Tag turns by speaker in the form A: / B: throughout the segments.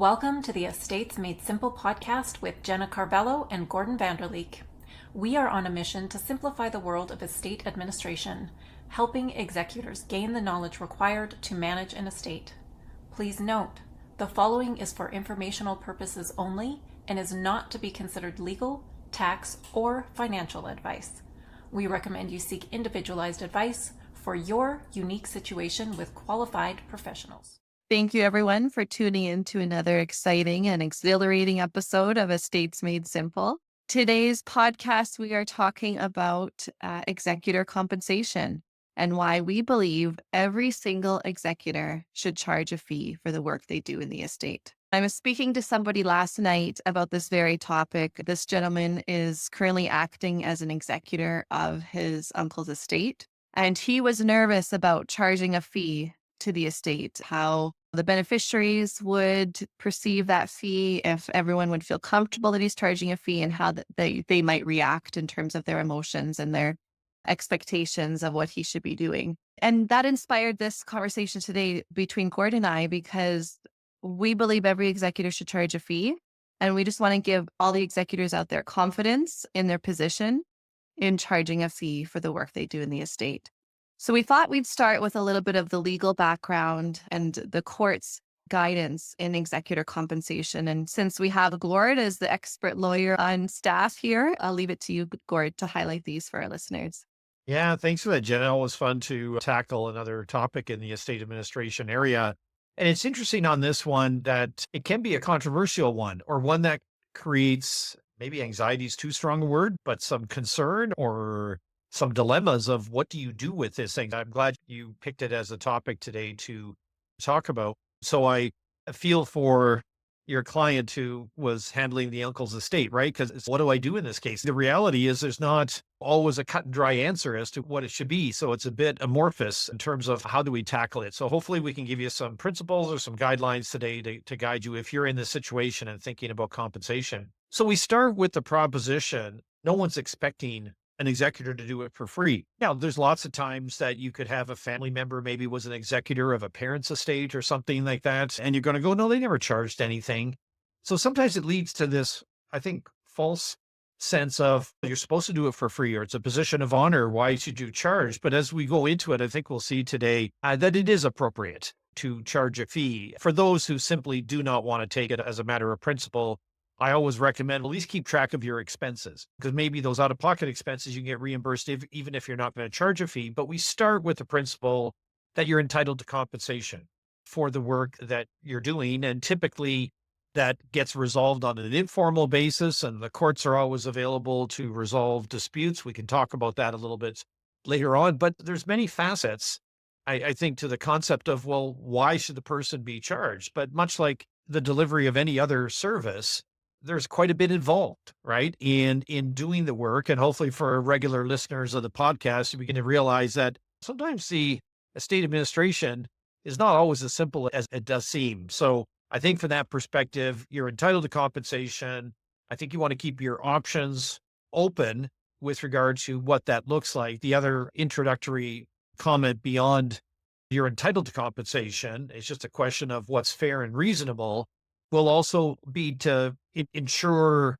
A: Welcome to the Estates Made Simple podcast with Jenna Carvello and Gordon Vanderleek. We are on a mission to simplify the world of estate administration, helping executors gain the knowledge required to manage an estate. Please note, the following is for informational purposes only and is not to be considered legal, tax, or financial advice. We recommend you seek individualized advice for your unique situation with qualified professionals.
B: Thank you, everyone, for tuning in to another exciting and exhilarating episode of Estates Made Simple. Today's podcast, we are talking about executor compensation and why we believe every single executor should charge a fee for the work they do in the estate. I was speaking to somebody last night about this very topic. This gentleman is currently acting as an executor of his uncle's estate, and he was nervous about charging a fee to the estate, how the beneficiaries would perceive that fee, if everyone would feel comfortable that he's charging a fee, and how they might react in terms of their emotions and their expectations of what he should be doing. And that inspired this conversation today between Gordon and I, because we believe every executor should charge a fee. And we just want to give all the executors out there confidence in their position in charging a fee for the work they do in the estate. So we thought we'd start with a little bit of the legal background and the court's guidance in executor compensation. And since we have Gord as the expert lawyer on staff here, I'll leave it to you, Gord, to highlight these for our listeners.
C: Yeah, thanks for that, Jenna. Always fun to tackle another topic in the estate administration area. And it's interesting on this one that it can be a controversial one, or one that creates, maybe anxiety is too strong a word, but some concern or some dilemmas of what do you do with this thing. I'm glad you picked it as a topic today to talk about. So I feel for your client who was handling the uncle's estate, right? Because what do I do in this case? The reality is there's not always a cut and dry answer as to what it should be. So it's a bit amorphous in terms of how do we tackle it. So hopefully we can give you some principles or some guidelines today to guide you if you're in this situation and thinking about compensation. So we start with the proposition, no one's expecting an executor to do it for free. Now, there's lots of times that you could have a family member, maybe was an executor of a parent's estate or something like that, and you're going to go, no, they never charged anything. So sometimes it leads to this, I think, false sense of you're supposed to do it for free, or it's a position of honor. Why should you charge? But as we go into it, I think we'll see today that it is appropriate to charge a fee. For those who simply do not want to take it as a matter of principle, I always recommend at least keep track of your expenses, because maybe those out-of-pocket expenses you can get reimbursed even if you're not going to charge a fee. But we start with the principle that you're entitled to compensation for the work that you're doing. And typically that gets resolved on an informal basis, and the courts are always available to resolve disputes. We can talk about that a little bit later on, but there's many facets, I think, to the concept of, well, why should the person be charged? But much like the delivery of any other service, there's quite a bit involved, right? In doing the work. And hopefully for regular listeners of the podcast, we can realize that sometimes the estate administration is not always as simple as it does seem. So I think from that perspective, you're entitled to compensation. I think you want to keep your options open with regard to what that looks like. The other introductory comment beyond you're entitled to compensation, it's just a question of what's fair and reasonable, will also be to ensure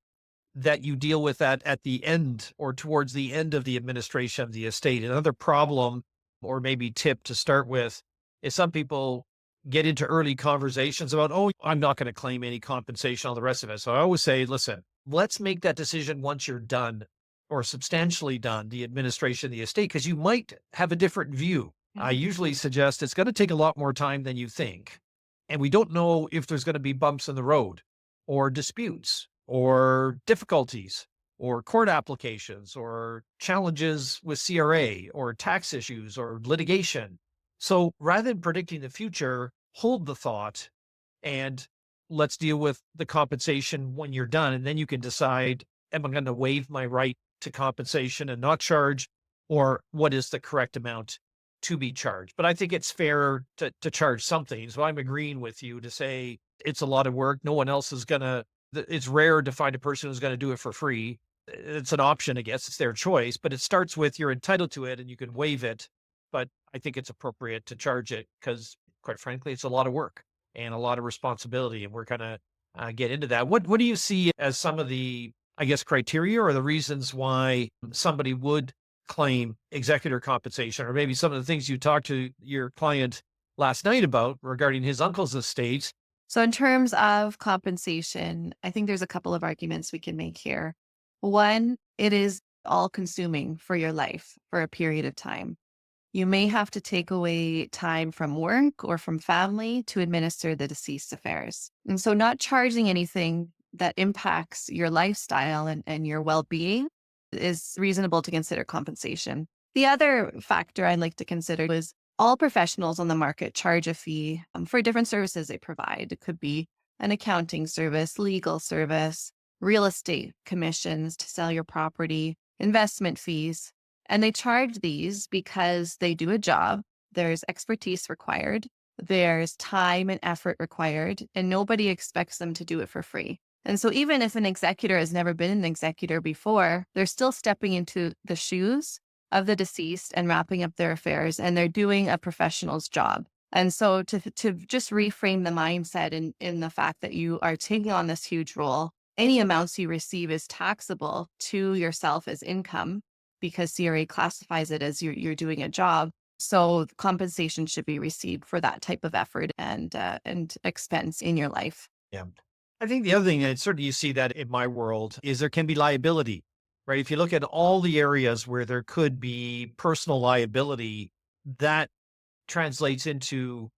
C: that you deal with that at the end or towards the end of the administration of the estate. Another problem, or maybe tip to start with, is some people get into early conversations about, oh, I'm not going to claim any compensation, all the rest of it. So I always say, listen, let's make that decision once you're done or substantially done the administration of the estate, because you might have a different view. I usually suggest it's going to take a lot more time than you think. And we don't know if there's going to be bumps in the road or disputes or difficulties or court applications or challenges with CRA or tax issues or litigation. So rather than predicting the future, hold the thought and let's deal with the compensation when you're done. And then you can decide, am I going to waive my right to compensation and not charge, or what is the correct amount to be charged? But I think it's fair to charge something. So I'm agreeing with you to say it's a lot of work. No one else is it's rare to find a person who's going to do it for free. It's an option, I guess. It's their choice, but it starts with you're entitled to it and you can waive it. But I think it's appropriate to charge it because, quite frankly, it's a lot of work. and a lot of responsibility. And we're going to get into that. What do you see as some of the, I guess, criteria or the reasons why somebody would claim executor compensation, or maybe some of the things you talked to your client last night about regarding his uncle's estate?
B: So, in terms of compensation, I think there's a couple of arguments we can make here. One, it is all consuming for your life for a period of time. You may have to take away time from work or from family to administer the deceased affairs. And so, not charging anything that impacts your lifestyle and your well being is reasonable to consider compensation. The other factor I'd like to consider is all professionals on the market charge a fee for different services they provide. It could be an accounting service, legal service, real estate commissions to sell your property, investment fees. And they charge these because they do a job, there's expertise required, there's time and effort required, and nobody expects them to do it for free. And so even if an executor has never been an executor before, they're still stepping into the shoes of the deceased and wrapping up their affairs, and they're doing a professional's job. And so to just reframe the mindset in the fact that you are taking on this huge role, any amounts you receive is taxable to yourself as income because CRA classifies it as you're doing a job. So compensation should be received for that type of effort and expense in your life.
C: Yeah. I think the other thing, and certainly you see that in my world, is there can be liability, right? If you look at all the areas where there could be personal liability, that translates into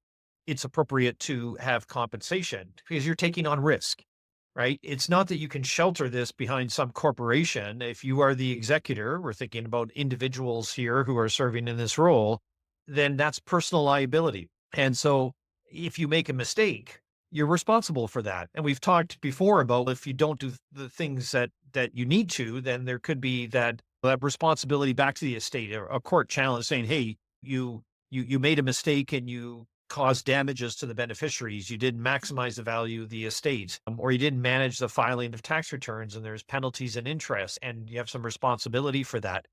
C: it's appropriate to have compensation because you're taking on risk, right? It's not that you can shelter this behind some corporation. If you are the executor, we're thinking about individuals here who are serving in this role, then that's personal liability. And so if you make a mistake, you're responsible for that. And we've talked before about if you don't do the things that you need to, then there could be that responsibility back to the estate, or a court challenge saying, hey, you made a mistake and you caused damages to the beneficiaries. You didn't maximize the value of the estate, or you didn't manage the filing of tax returns, and there's penalties and interest, and you have some responsibility for that.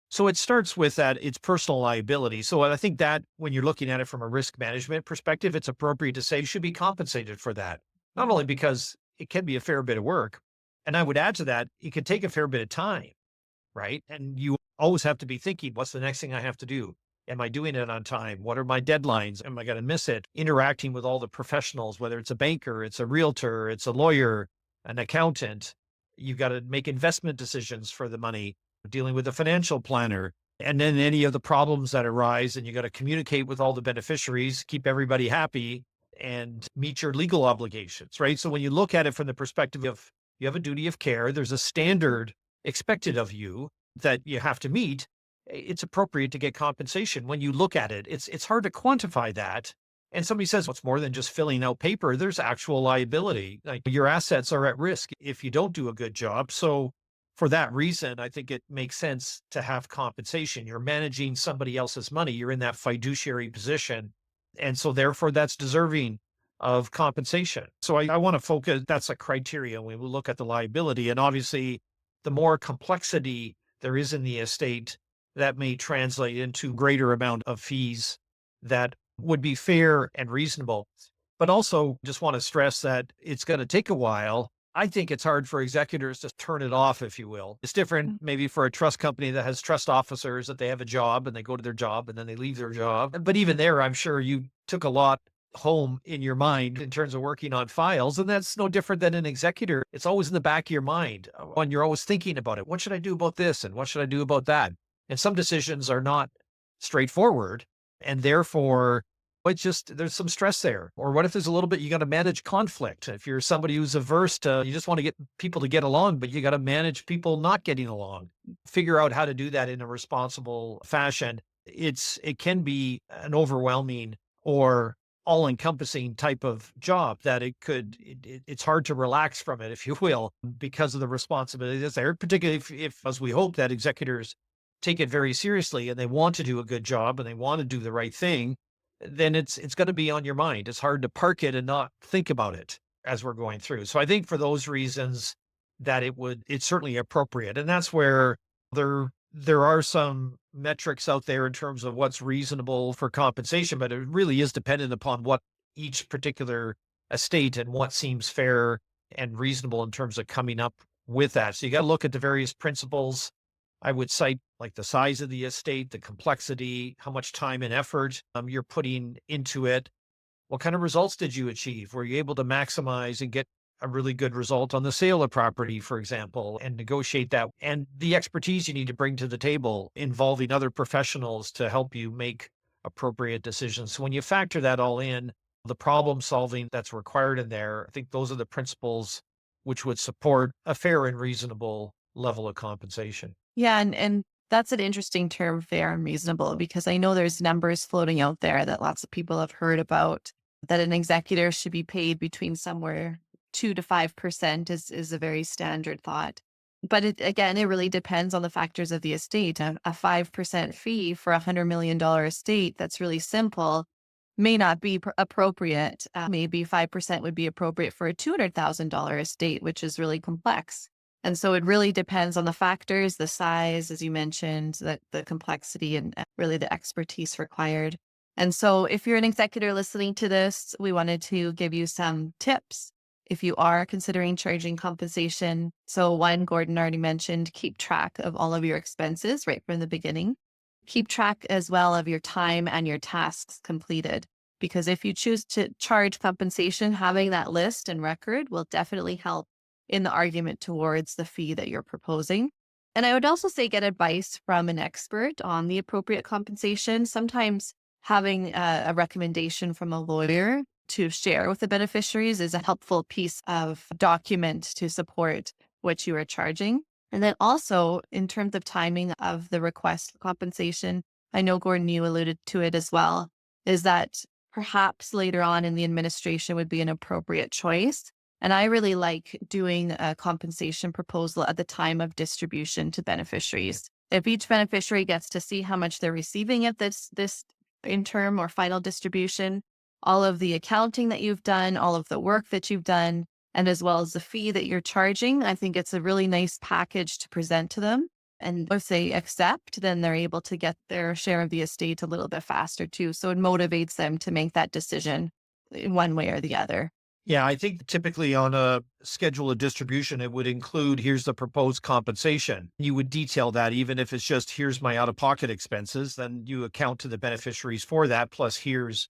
C: So it starts with that it's personal liability. So I think that when you're looking at it from a risk management perspective, it's appropriate to say you should be compensated for that. Not only because it can be a fair bit of work, and I would add to that, it could take a fair bit of time, right? And you always have to be thinking, what's the next thing I have to do? Am I doing it on time? What are my deadlines? Am I going to miss it? Interacting with all the professionals, whether it's a banker, it's a realtor, it's a lawyer, an accountant. You've got to make investment decisions for the money, dealing with a financial planner, and then any of the problems that arise. And you got to communicate with all the beneficiaries, keep everybody happy, and meet your legal obligations, right? So when you look at it from the perspective of you have a duty of care, there's a standard expected of you that you have to meet. It's appropriate to get compensation. When you look at it, it's hard to quantify that. And somebody says, well, it's more than just filling out paper. There's actual liability. Like your assets are at risk if you don't do a good job. So for that reason, I think it makes sense to have compensation. You're managing somebody else's money. You're in that fiduciary position. And so therefore that's deserving of compensation. So I want to focus, that's a criteria when we look at the liability. And obviously the more complexity there is in the estate, that may translate into greater amount of fees that would be fair and reasonable. But also just want to stress that it's going to take a while. I think it's hard for executors to turn it off, if you will. It's different maybe for a trust company that has trust officers that they have a job and they go to their job and then they leave their job. But even there, I'm sure you took a lot home in your mind in terms of working on files. And that's no different than an executor. It's always in the back of your mind when you're always thinking about it. What should I do about this? And what should I do about that? And some decisions are not straightforward, and therefore it's just there's some stress there. Or what if there's a little bit, you got to manage conflict. If you're somebody who's averse to, you just want to get people to get along, but you got to manage people not getting along. Figure out how to do that in a responsible fashion. It can be an overwhelming or all-encompassing type of job that it's hard to relax from it, if you will, because of the responsibility that's there, particularly if as we hope that executors take it very seriously and they want to do a good job and they want to do the right thing, then it's going to be on your mind. It's hard to park it and not think about it as we're going through. So I think for those reasons that it's certainly appropriate. And that's where there are some metrics out there in terms of what's reasonable for compensation, but it really is dependent upon what each particular estate and what seems fair and reasonable in terms of coming up with that. So you got to look at the various principles. I would cite like the size of the estate, the complexity, how much time and effort you're putting into it. What kind of results did you achieve? Were you able to maximize and get a really good result on the sale of property, for example, and negotiate that? And the expertise you need to bring to the table involving other professionals to help you make appropriate decisions. So when you factor that all in, the problem solving that's required in there, I think those are the principles which would support a fair and reasonable level of compensation.
B: Yeah, and that's an interesting term, fair and reasonable, because I know there's numbers floating out there that lots of people have heard about that an executor should be paid between somewhere 2 to 5% is a very standard thought. But again, it really depends on the factors of the estate. A 5% fee for $100 million estate that's really simple may not be appropriate. Maybe 5% would be appropriate for a $200,000 estate, which is really complex. And so it really depends on the factors, the size, as you mentioned, the complexity and really the expertise required. And so if you're an executor listening to this, we wanted to give you some tips if you are considering charging compensation. So one, Gordon already mentioned, keep track of all of your expenses right from the beginning. Keep track as well of your time and your tasks completed. Because if you choose to charge compensation, having that list and record will definitely help in the argument towards the fee that you're proposing. And I would also say get advice from an expert on the appropriate compensation. Sometimes having a recommendation from a lawyer to share with the beneficiaries is a helpful piece of document to support what you are charging. And then also in terms of timing of the request for compensation, I know Gordon, you alluded to it as well, is that perhaps later on in the administration would be an appropriate choice. And I really like doing a compensation proposal at the time of distribution to beneficiaries. If each beneficiary gets to see how much they're receiving at this interim or final distribution, all of the accounting that you've done, all of the work that you've done, and as well as the fee that you're charging, I think it's a really nice package to present to them. And if they accept, then they're able to get their share of the estate a little bit faster too. So it motivates them to make that decision in one way or the other.
C: Yeah, I think typically on a schedule of distribution, it would include here's the proposed compensation. You would detail that, even if it's just here's my out of pocket expenses, then you account to the beneficiaries for that, plus here's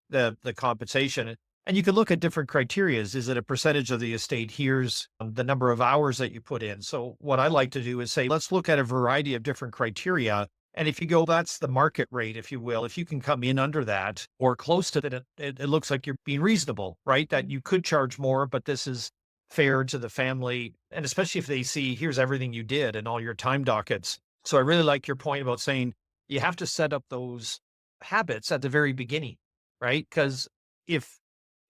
C: the compensation. And you can look at different criterias. Is it a percentage of the estate? Here's the number of hours that you put in. So what I like to do is say, let's look at a variety of different criteria. And if you go, that's the market rate, if you will. If you can come in under that or close to that, it looks like you're being reasonable, right? That you could charge more, but this is fair to the family. And especially if they see, here's everything you did and all your time dockets. So I really like your point about saying you have to set up those habits at the very beginning, right? Because if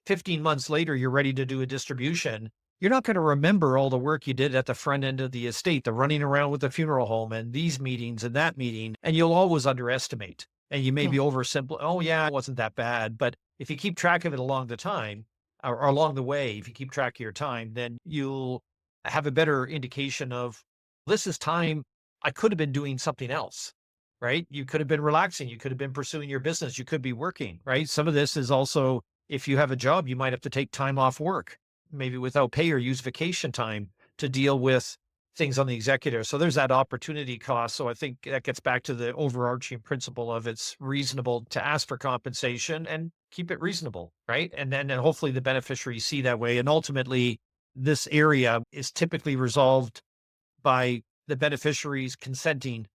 C: 15 months later, you're ready to do a distribution, you're not going to remember all the work you did at the front end of the estate, the running around with the funeral home and these meetings and that meeting, and you'll always underestimate. And you may be oversimple. Oh yeah, it wasn't that bad. But if you keep track of it along the time or along the way, if you keep track of your time, then you'll have a better indication of this is time I could have been doing something else, right? You could have been relaxing. You could have been pursuing your business. You could be working, right? Some of this is also, if you have a job, you might have to take time off work, maybe without pay or use vacation time to deal with things on the executor. So there's that opportunity cost. So I think that gets back to the overarching principle of it's reasonable to ask for compensation and keep it reasonable, right? And then hopefully the beneficiaries see that way. And ultimately, this area is typically resolved by the beneficiaries consenting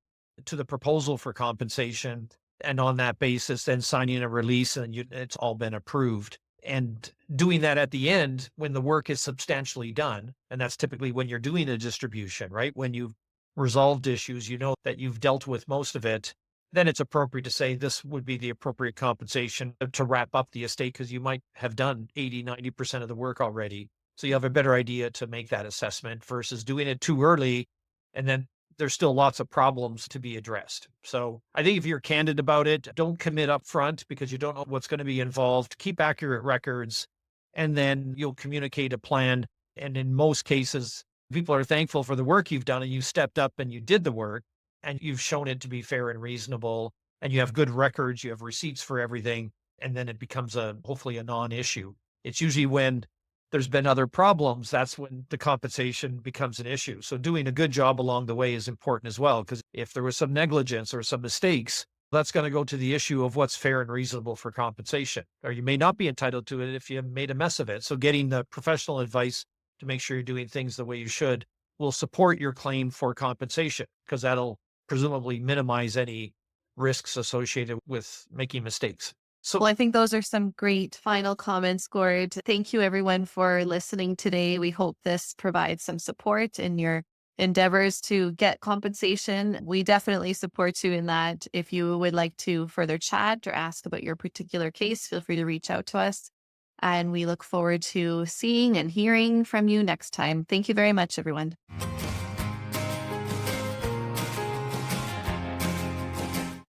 C: to the proposal for compensation. And on that basis, then signing a release and it's all been approved. And doing that at the end when the work is substantially done. And that's typically when you're doing a distribution, right? When you've resolved issues, you know that you've dealt with most of it. Then it's appropriate to say this would be the appropriate compensation to wrap up the estate because you might have done 80-90% of the work already. So you have a better idea to make that assessment versus doing it too early and then there's still lots of problems to be addressed. So I think if you're candid about it, don't commit up front because you don't know what's going to be involved. Keep accurate records, and then you'll communicate a plan. And in most cases, people are thankful for the work you've done and you stepped up and you did the work and you've shown it to be fair and reasonable and you have good records, you have receipts for everything. And then it becomes hopefully a non-issue. It's usually when there's been other problems, that's when the compensation becomes an issue. So doing a good job along the way is important as well, because if there was some negligence or some mistakes, that's going to go to the issue of what's fair and reasonable for compensation, or you may not be entitled to it if you made a mess of it. So getting the professional advice to make sure you're doing things the way you should will support your claim for compensation, because that'll presumably minimize any risks associated with making mistakes.
B: Well, I think those are some great final comments, Gord. Thank you, everyone, for listening today. We hope this provides some support in your endeavors to get compensation. We definitely support you in that. If you would like to further chat or ask about your particular case, feel free to reach out to us. And we look forward to seeing and hearing from you next time. Thank you very much, everyone.